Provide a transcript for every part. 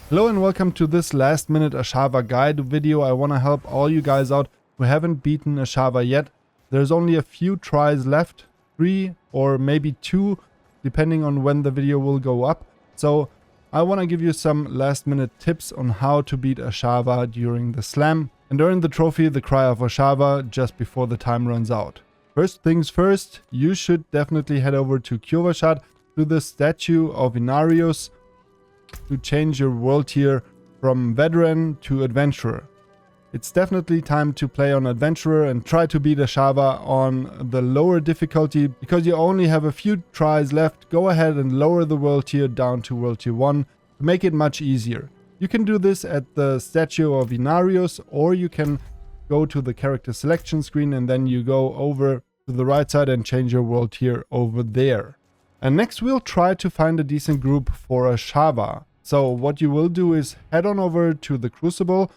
Hello and welcome to this last minute Ashava guide video. I want to help all you guys out who haven't beaten Ashava yet. There's only a few tries left, 3 or maybe 2, depending on when the video will go up. So I want to give you some last minute tips on how to beat Ashava during the slam and earn the trophy, the Cry of Ashava, just before the time runs out. First things first, you should definitely head over to Kyovashad to the statue of Inarius to change your world tier from veteran to adventurer. It's definitely time to play on adventurer and try to beat Ashava on the lower difficulty. Because you only have a few tries left, go ahead and lower the world tier down to world tier 1 to make it much easier. You can do this at the statue of Inarius, or you can go to the character selection screen and then you go over to the right side and change your world tier over there. And next we'll try to find a decent group for Ashava. So what you will do is head on over to the Crucible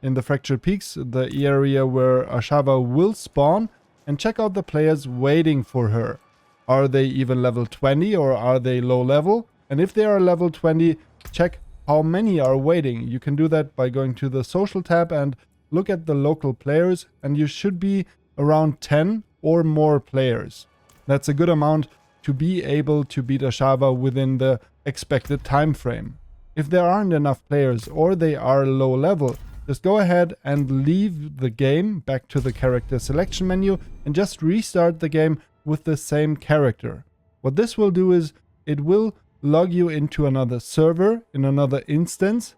in the Fractured Peaks, the area where Ashava will spawn, and check out the players waiting for her. Are they even level 20 or are they low level? And if they are level 20, check how many are waiting. You can do that by going to the social tab and look at the local players, and you should be around 10 or more players. That's a good amount to be able to beat Ashava within the expected time frame. If there aren't enough players or they are low level, just go ahead and leave the game back to the character selection menu and just restart the game with the same character. What this will do is it will log you into another server in another instance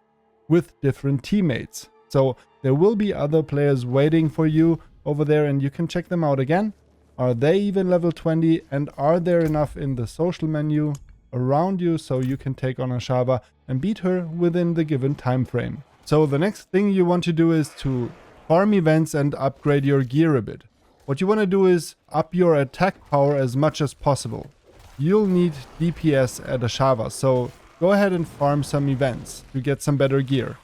with different teammates. So there will be other players waiting for you over there and you can check them out again. Are they even level 20 and are there enough in the social menu around you so you can take on Ashava and beat her within the given time frame? So the next thing you want to do is to farm events and upgrade your gear a bit. What you want to do is up your attack power as much as possible. You'll need DPS at Ashava, so go ahead and farm some events to get some better gear.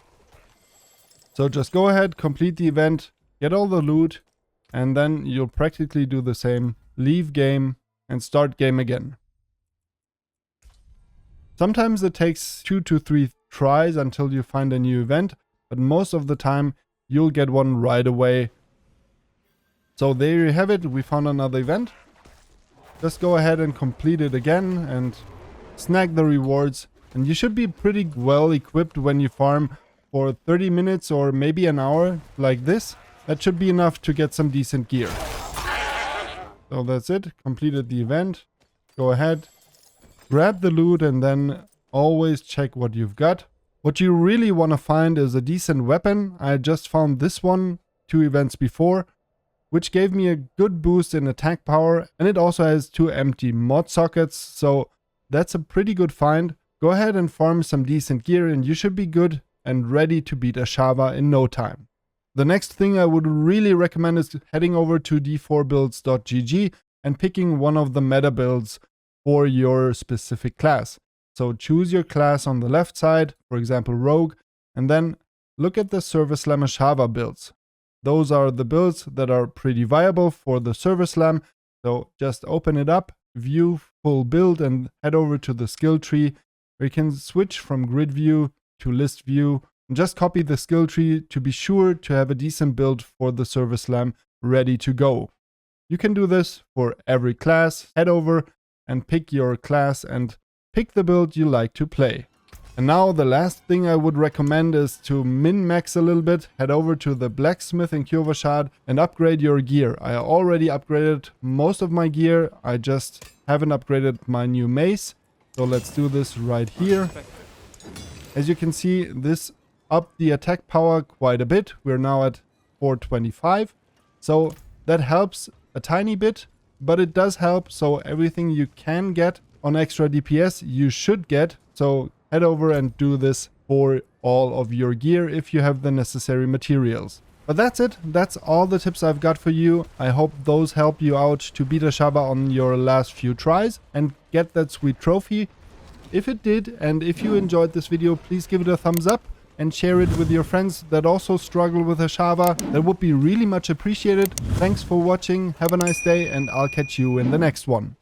So just go ahead, complete the event, get all the loot, and then you'll practically do the same, leave game and start game again. Sometimes it takes 2 to 3 tries until you find a new event, but most of the time you'll get one right away. So there you have it, we found another event. Just go ahead and complete it again and snag the rewards, and you should be pretty well equipped when you farm for 30 minutes or maybe an hour like this. That should be enough to get some decent gear. So that's it, completed the event. Go ahead, grab the loot and then always check what you've got. What you really want to find is a decent weapon. I just found this one 2 events before, which gave me a good boost in attack power, and it also has 2 empty mod sockets, so that's a pretty good find. Go ahead and farm some decent gear and you should be good and ready to beat Ashava in no time. The next thing I would really recommend is heading over to d4builds.gg and picking one of the meta builds for your specific class. So choose your class on the left side, for example Rogue, and then look at the Server Slam Ashava builds. Those are the builds that are pretty viable for the Server Slam. So just open it up, view full build, and head over to the skill tree where you can switch from grid view to list view. And just copy the skill tree to be sure to have a decent build for the Server Slam ready to go. You can do this for every class. Head over and pick your class and pick the build you like to play. And now the last thing I would recommend is to min-max a little bit. Head over to the blacksmith in Kyovashad and upgrade your gear. I already upgraded most of my gear. I just haven't upgraded my new mace. So let's do this right here. As you can see, this upped the attack power quite a bit. We're now at 425. So that helps a tiny bit, but it does help. So everything you can get on extra DPS, you should get. So head over and do this for all of your gear if you have the necessary materials. But that's it. That's all the tips I've got for you. I hope those help you out to beat Ashava on your last few tries and get that sweet trophy. If it did, and if you enjoyed this video, please give it a thumbs up and share it with your friends that also struggle with Ashava. That would be really much appreciated. Thanks for watching, have a nice day, and I'll catch you in the next one.